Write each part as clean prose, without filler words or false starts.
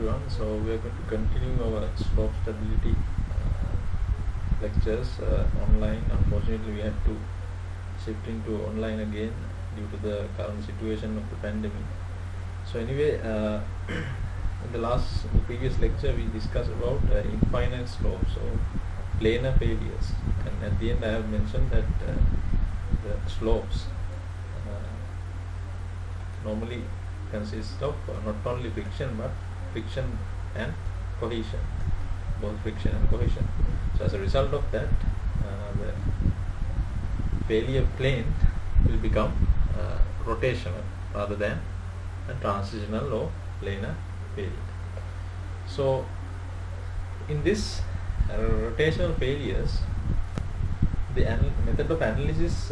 everyone. So we are going to continue our slope stability lectures online. Unfortunately, we had to shift into online again due to the current situation of the pandemic. So anyway, in the previous lecture, we discussed about infinite slopes or planar failures, and at the end I have mentioned that the slopes normally consist of not only friction but friction and cohesion, both friction and cohesion. So as a result of that, the failure plane will become rotational rather than a transitional or planar failure. So in this rotational failures, the method of analysis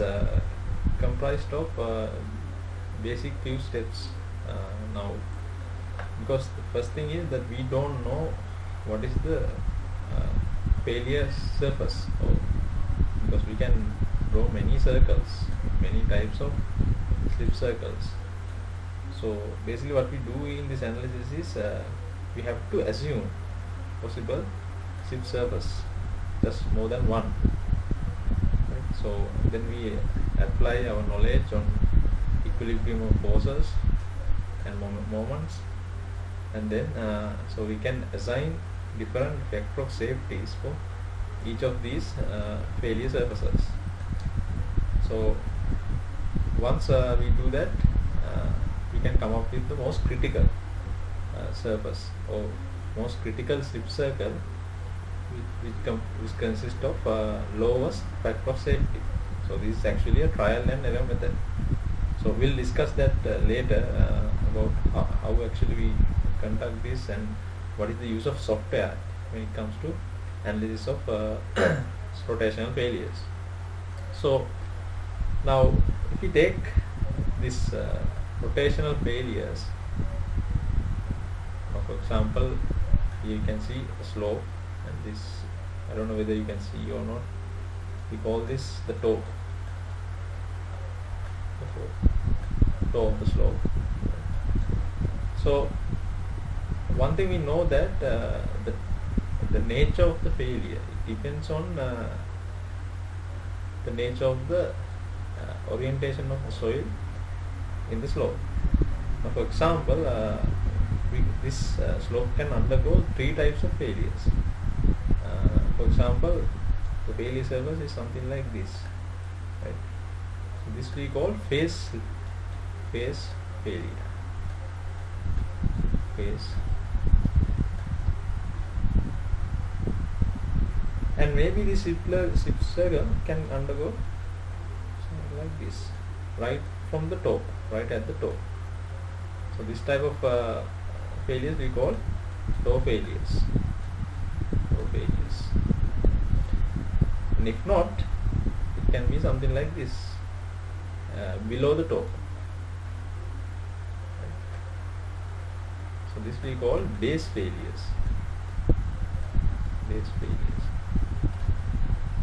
comprised of basic few steps now, because the first thing is that we don't know what is the failure surface, because we can draw many circles, many types of slip circles. So basically what we do in this analysis is we have to assume possible slip surface, just more than one, right? So then we apply our knowledge on equilibrium of forces and moments, and then so we can assign different vector of safeties for each of these failure surfaces. So once we do that, we can come up with the most critical surface or most critical slip circle, which consists of lowest factor of safety. So this is actually a trial and error method. So we'll discuss that later about how actually we conduct this and what is the use of software when it comes to analysis of rotational failures. So now if we take this rotational failures, for example, here you can see a slope, and this, I don't know whether you can see or not, we call this the toe of the slope. So one thing we know that the nature of the failure, it depends on the nature of the orientation of the soil in the slope. Now for example, this slope can undergo three types of failures. For example, the failure surface is something like this, right? So this we call phase failure. And maybe this slip circle can undergo something like this, right from the top, right at the top. So this type of failures we call toe failures. And if not, it can be something like this, below the top. So this we call base failures.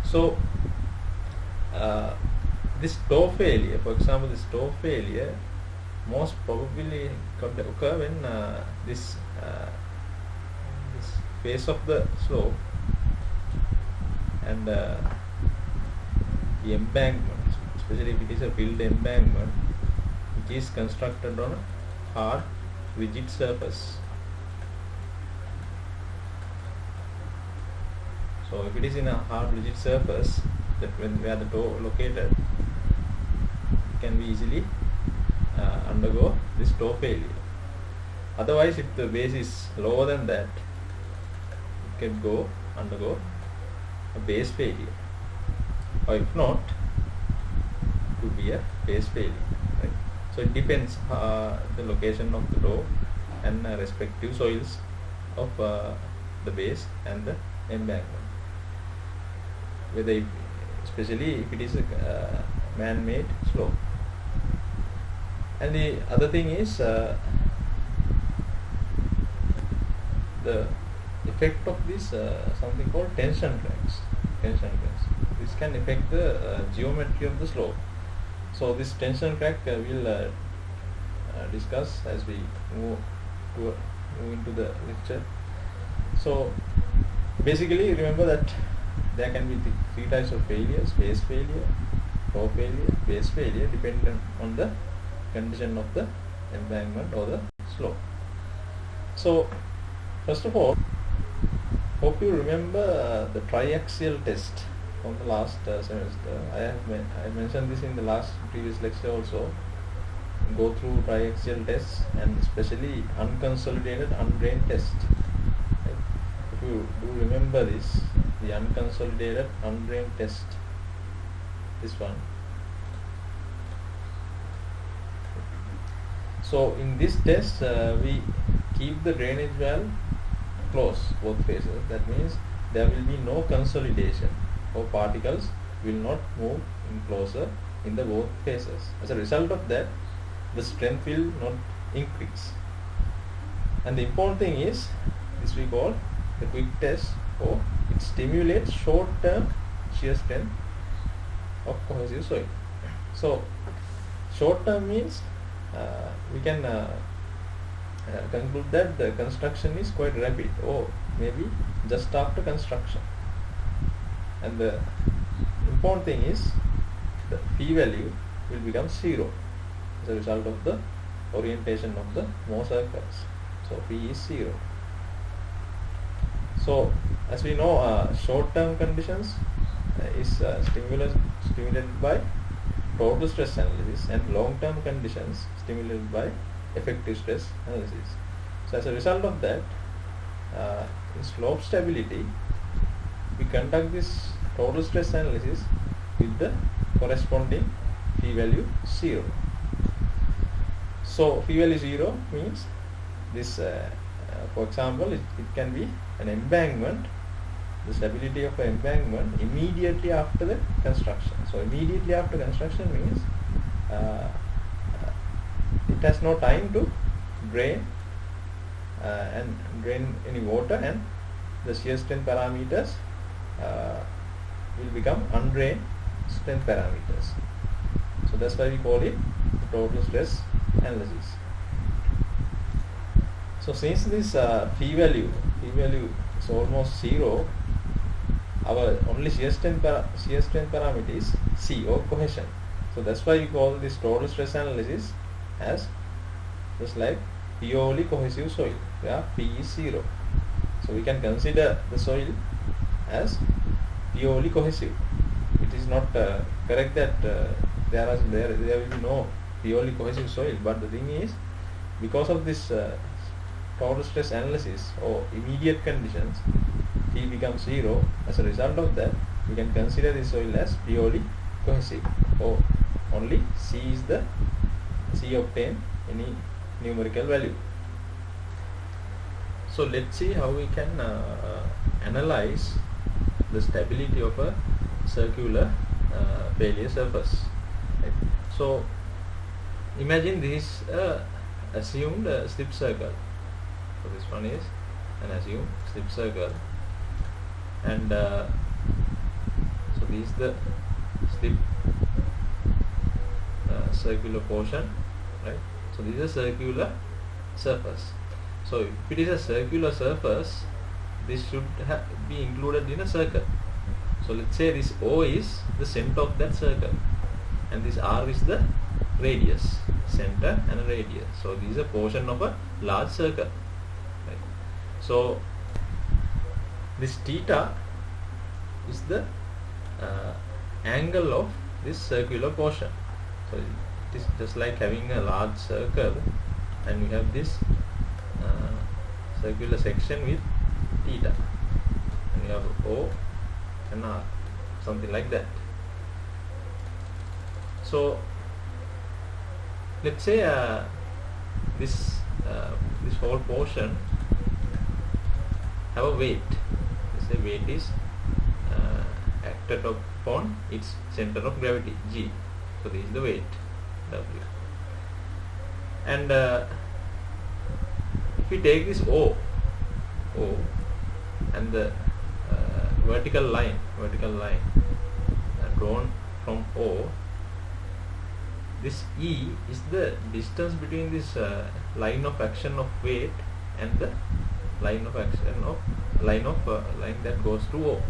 So this toe failure, for example, this toe failure most probably could occur when this face of the slope and the embankment, especially if it is a filled embankment, which is constructed on a hard, rigid surface. So if it is in a hard, rigid surface, that where the toe located, it can be easily undergo this toe failure. Otherwise, if the base is lower than that, it can undergo a base failure, or if not, it could be a base failure, right? So it depends the location of the toe and respective soils of the base and the embankment, especially if it is a man-made slope. And the other thing is the effect of this something called tension cracks. This can affect the geometry of the slope. So this tension crack we'll discuss as we move move into the lecture. So basically remember that there can be three types of failures: face failure, flow failure, base failure, dependent on the condition of the embankment or the slope. So first of all, hope you remember the triaxial test from the last semester. I mentioned this in the previous lecture also. Go through triaxial tests and especially unconsolidated undrained test. If you do remember this, the unconsolidated undrained test, this one. So in this test we keep the drainage valve close both faces. That means there will be no consolidation, or particles will not move in closer in the both faces. As a result of that, the strength will not increase. And the important thing is, this we call the quick test, or it stimulates short-term shear strength of cohesive soil. So short-term means we can conclude that the construction is quite rapid, or maybe just after construction. And the important thing is the P value will become 0 as a result of the orientation of the Mohr circles. So P is 0. So as we know, short-term conditions is stimulated by total stress analysis, and long-term conditions stimulated by effective stress analysis. So as a result of that, in slope stability, we conduct this total stress analysis with the corresponding P value 0. So P value 0 means this, for example, it can be an embankment, the stability of an embankment immediately after the construction. So immediately after construction means it has no time to drain any water, and the shear strength parameters will become undrained strength parameters. So that's why we call it total stress analysis. So since this P value is almost 0, our only shear strength parameter is C, or cohesion. So that's why we call this total stress analysis as just like purely cohesive soil, where P is 0. So we can consider the soil as purely cohesive. It is not correct that there will be no purely cohesive soil, but the thing is, because of this total stress analysis or immediate conditions, P becomes 0. As a result of that, we can consider the soil as purely cohesive, or only C obtain any numerical value. So let's see how we can analyze the stability of a circular failure surface. Right? So imagine this assumed slip circle. So this one is an assumed slip circle, and so this is the slip circular portion, right? So this is a circular surface. So if it is a circular surface, this should be included in a circle. So let's say this O is the center of that circle, and this R is the radius, center and a radius. So this is a portion of a large circle, right? So this theta is the angle of this circular portion. So it is just like having a large circle, and we have this circular section with theta, and you have O and R, something like that. So let's say this whole portion have a weight. Let's say weight is acted upon its center of gravity, G. So this is the weight, W. And if we take this O and the vertical line drawn from O, this E is the distance between this line of action of weight and the line of action of line that goes through O.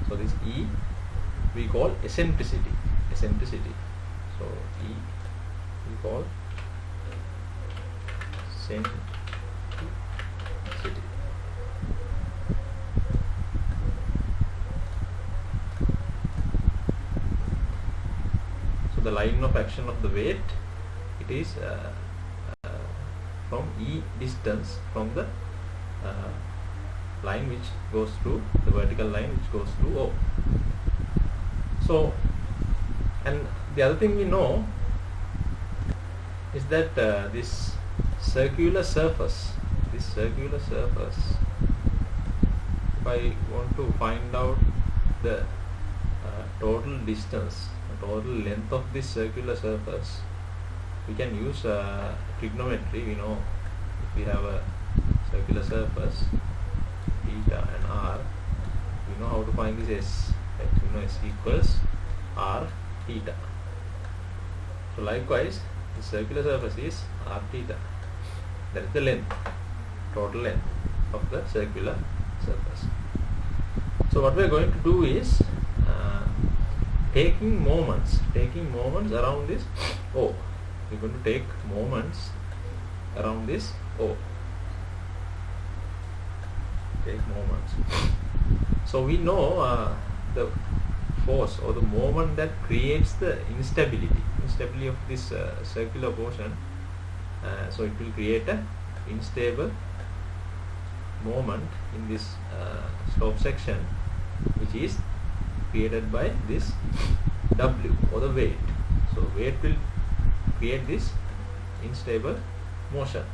So this E we call eccentricity. So E we call eccentricity. So the line of action of the weight, it is from E distance from the line which goes through the vertical line which goes through O. So, and the other thing we know is that this circular surface, if I want to find out the total distance, the total length of this circular surface, we can use trigonometry. We know if we have a circular surface, theta and r, we know how to find this S. Right? We know S equals r theta. So likewise, the circular surface is r theta. That is the length, total length of the circular surface. So what we are going to do is taking moments around this O. We are going to take moments around this O. Take moments. So we know the force or the moment that creates the instability of this circular portion. So it will create a unstable moment in this slope section, which is created by this W or the weight. So weight will create this unstable motion,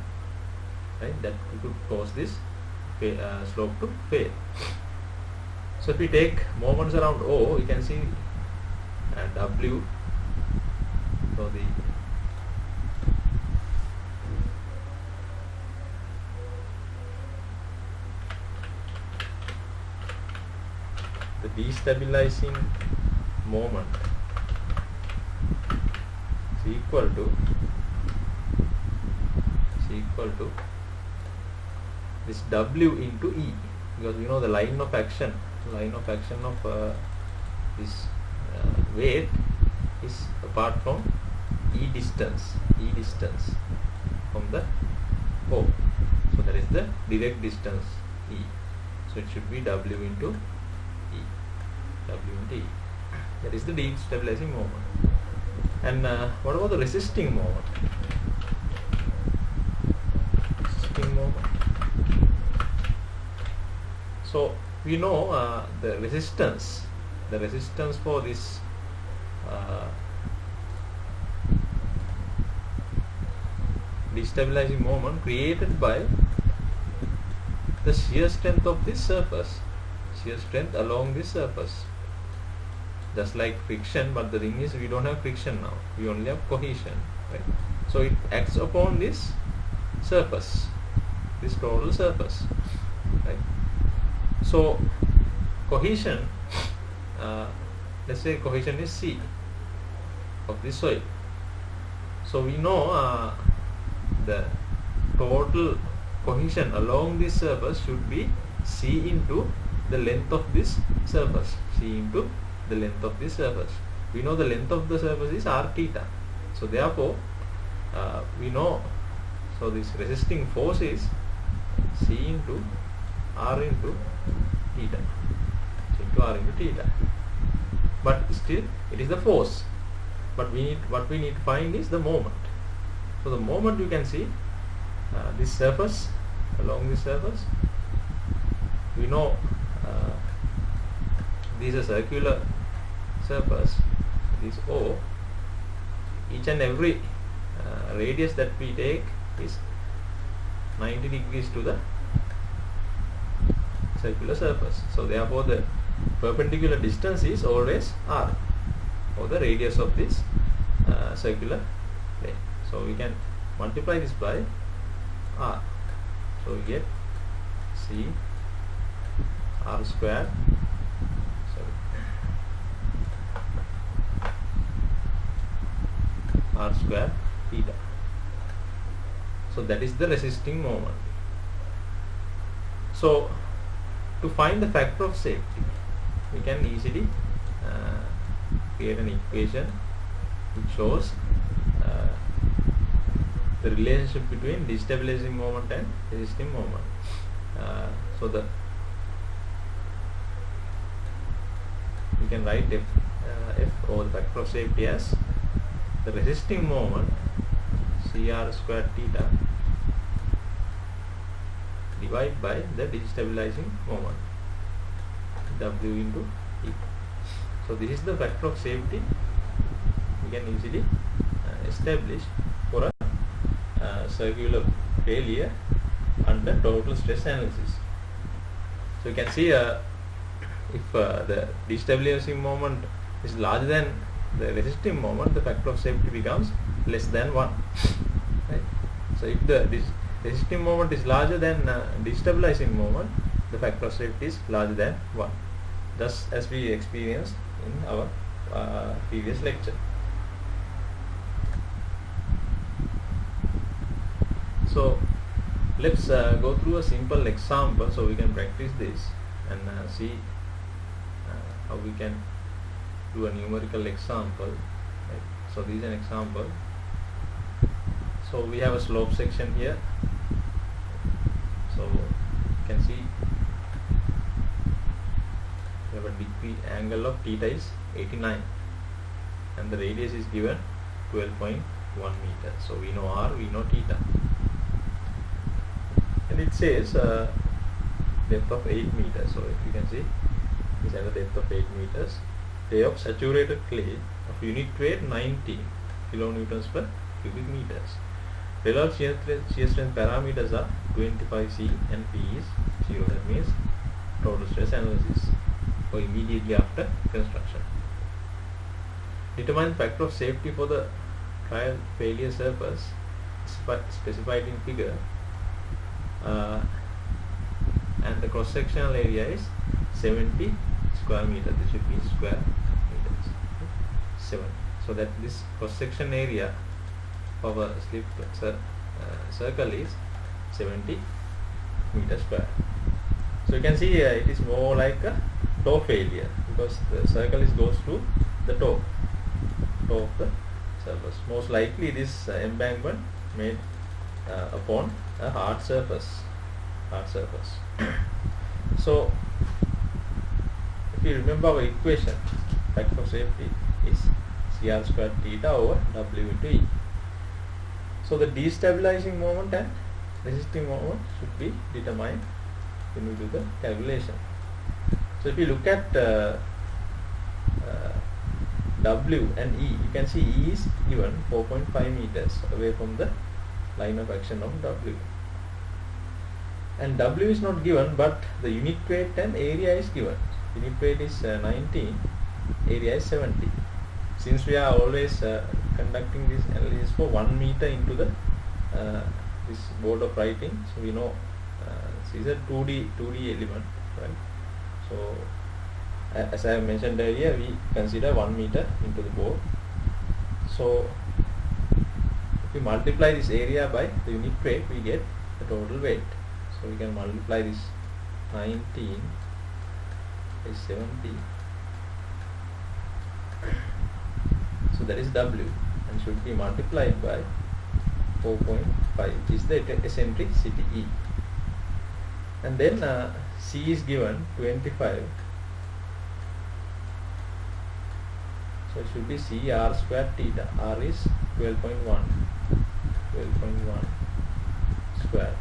right? That could cause this slope to fail. So if we take moments around O, we can see W. So the destabilizing moment is equal to this W into E, because we know the line of action of this weight is apart from E distance from the O. So that is the direct distance E. So it should be W into E. That is the destabilizing moment. And what about the resisting moment? So we know the resistance for this destabilizing moment created by the shear strength of this surface, shear strength along this surface. Just like friction, but the thing is we don't have friction now, we only have cohesion, right? So it acts upon this surface, this total surface, right? So cohesion, let's say cohesion is C of this soil. So we know the total cohesion along this surface should be C into the length of this surface. We know the length of the surface is r theta. So therefore we know, so this resisting force is C into r into theta. But still it is the force. But what we need to find is the moment. So the moment, you can see this surface, along this surface, we know this is a circular surface, this O. Each and every radius that we take is 90 degrees to the circular surface. So therefore the perpendicular distance is always r, or the radius of this circular plane. So we can multiply this by r. So we get C r square, r square theta. So that is the resisting moment. So to find the factor of safety, we can easily create an equation which shows the relationship between destabilizing moment and resisting moment. So we can write F or the factor of safety as the resisting moment CR squared theta divided by the destabilizing moment W into E. So this is the factor of safety we can easily establish for a circular failure under total stress analysis. So you can see if the destabilizing moment is larger than the resisting moment, the factor of safety becomes less than 1. Right? So if the resisting moment is larger than destabilizing moment, the factor of safety is larger than 1. Thus, as we experienced in our previous lecture. So let's go through a simple example so we can practice this and see how we can do a numerical example. Right? So this is an example. So we have a slope section here. So you can see we have a degree angle of theta is 89 and the radius is given 12.1 meters. So we know R, we know theta. And it says depth of 8 meters. So if you can see, this has a depth of 8 meters. Day of saturated clay of unit weight 19 kilonewtons per cubic meters. Relative shear strength parameters are 25C and P is 0. That means total stress analysis for immediately after construction. Determine factor of safety for the trial failure surface specified in figure. And the cross sectional area is 70 square meters. This should be square meters. 7. So that this cross section area of a slip circle is 70 meters square. So you can see it is more like a toe failure because the circle goes through the toe of the surface. Most likely this embankment made upon a hard surface. So if you remember our equation, factor of safety is CR squared theta over W into E. So the destabilizing moment and resisting moment should be determined when we do the calculation. So if you look at W and E, you can see E is given 4.5 meters away from the line of action of W. And W is not given, but the unit weight and area is given. Unit weight is 19, area is 70. Since we are always conducting this analysis for 1 meter into the this board of writing, so we know this is a 2D element, right? So as I have mentioned earlier, we consider 1 meter into the board. So if we multiply this area by the unit weight, we get the total weight. So we can multiply this 19 by 70. So that is W and should be multiplied by 4.5, which is the eccentricity E. And then C is given 25. So it should be CR squared theta. R is 12.1 square.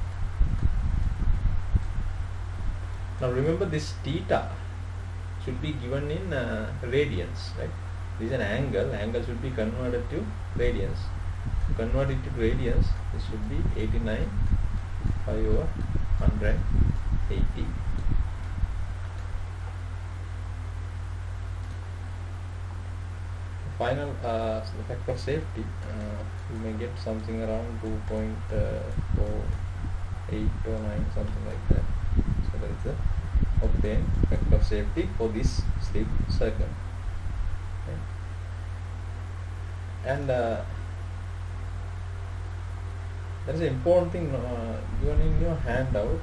Now remember, this theta should be given in radians, right? This is an angle. Angle should be converted to radians. To convert it to radians, this should be 89 pi over 180. Final the factor of safety, you may get something around 2.48 or 9, something like that. So that is the obtained factor of safety for this slip circle. Okay. And that is an important thing given in your handout.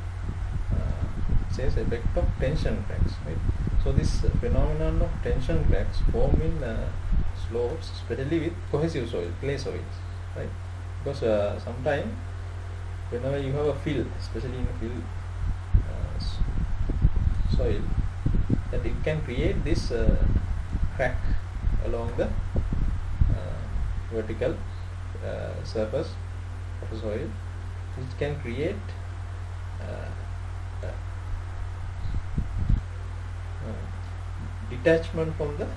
says effect of tension cracks, right? So this phenomenon of tension cracks form in slopes, especially with cohesive soil, clay soils, right? Because sometimes whenever you have a fill, especially in a fill soil, that it can create this crack along the vertical surface of the soil, which can create detachment from the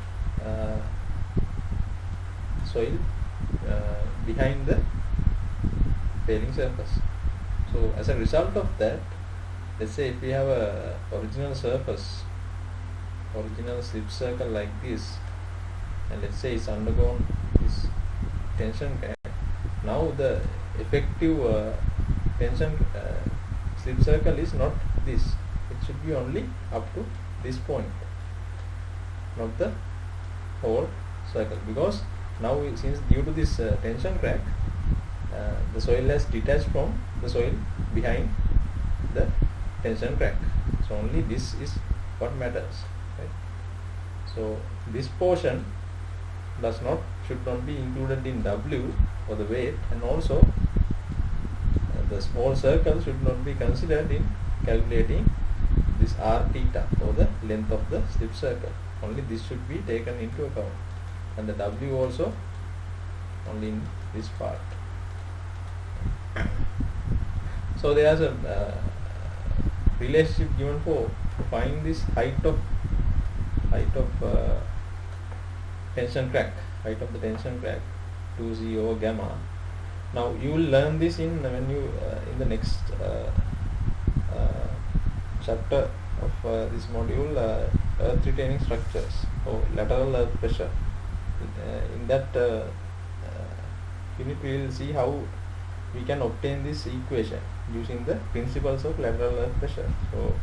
soil behind the failing surface. So as a result of that, let's say if we have a original surface, original slip circle like this, and let's say it's undergone this tension crack, now the effective tension slip circle is not this, it should be only up to this point, not the whole circle, because now since due to this tension crack, the soil has detached from the soil behind the tension crack. So only this is what matters, right? So this portion should not be included in W for the weight, and also the small circle should not be considered in calculating this R theta or the length of the slip circle. Only this should be taken into account, and the W also only in this part. So there is a relationship given to find this height of tension crack, height of the tension crack, 2Z over gamma. Now you will learn this in the next chapter of this module, earth retaining structures or lateral earth pressure. In that unit we will see how we can obtain this equation using the principles of lateral earth pressure. So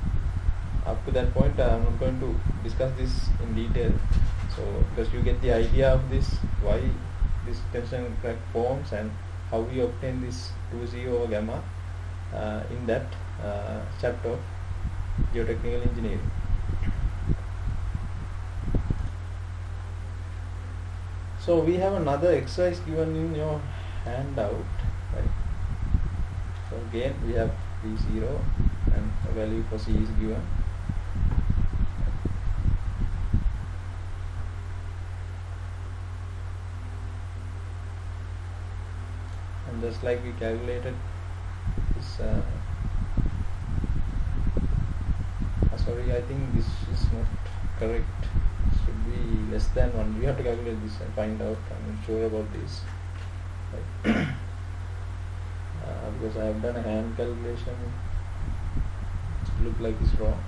up to that point I am not going to discuss this in detail, so because you get the idea of this, why this tension crack forms and how we obtain this 2Z over gamma in that chapter of geotechnical engineering. So we have another exercise given in your handout, right? So again we have P0 and a value for C is given. And just like we calculated this, sorry, I think this is not correct. It should be less than 1. We have to calculate this and find out. I'm not sure about this, right? Because I have done a hand calculation, it look like it's wrong.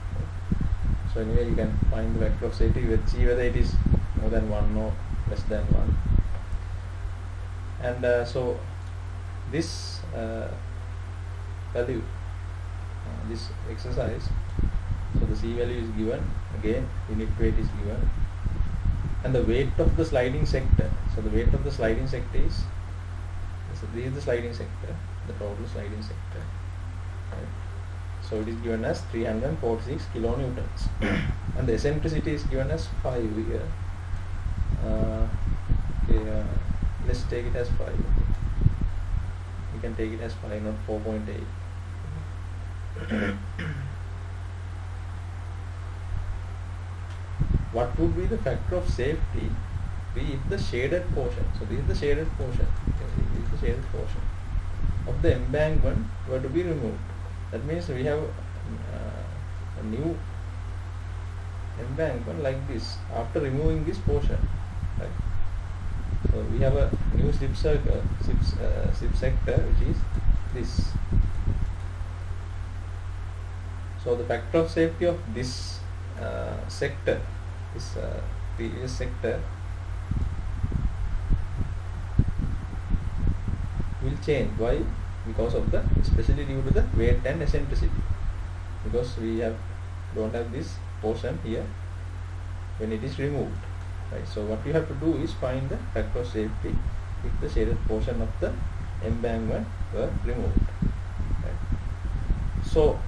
So anyway, you can find the vector of safety, see whether it is more than 1 or less than 1. And so this value, this exercise, so the C value is given, again unit weight is given, and the weight of the sliding sector. So the weight of the sliding sector is, so this is the sliding sector, the total sliding sector, right? So it is given as 346 kilonewtons and the eccentricity is given as 5 here. Okay, let's take it as 5. Okay. We can take it as 5, not 4.8. What would be the factor of safety if the shaded portion, so this is the shaded portion, this is the shaded portion of the embankment were to be removed? That means we have a new embankment like this after removing this portion, right? So we have a new slip circle, slip sector, which is this. So the factor of safety of this sector, this previous sector, will change. Why? Because of the, especially due to the weight and eccentricity, because we don't have this portion here when it is removed, right? So what you have to do is find the factor of safety if the shaded portion of the embankment were removed, right? So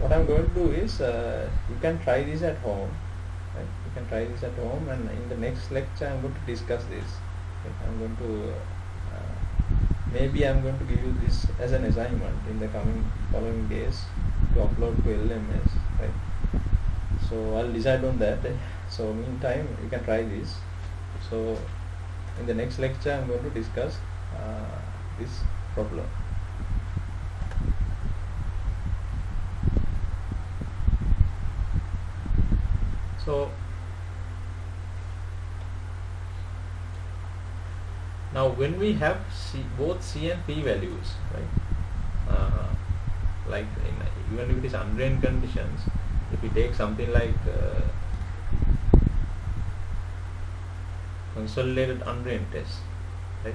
what I'm going to do is, you can try this at home, right? You can try this at home, and in the next lecture I'm going to discuss this. Right? I'm going to maybe I'm going to give you this as an assignment in the following days to upload to LMS, right? So I'll decide on that. So meantime you can try this. So in the next lecture I'm going to discuss this problem. So now when we have both C and P values, right, like even if it is undrained conditions, if we take something like consolidated undrained test, right,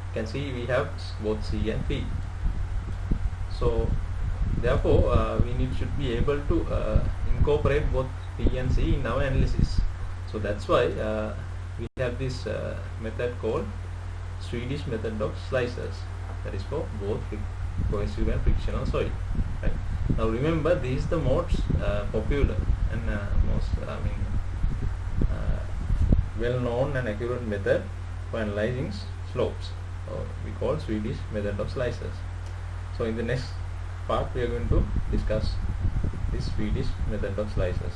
you can see we have both C and P. So therefore we should be able to incorporate both P and C in our analysis. So that's why we have this method called Swedish method of slices, that is for both cohesive and frictional soil, right? Now remember, this is the most popular and most well known and accurate method for analyzing slopes, or we call Swedish method of slices. So in the next part we are going to discuss this Swedish method of slices.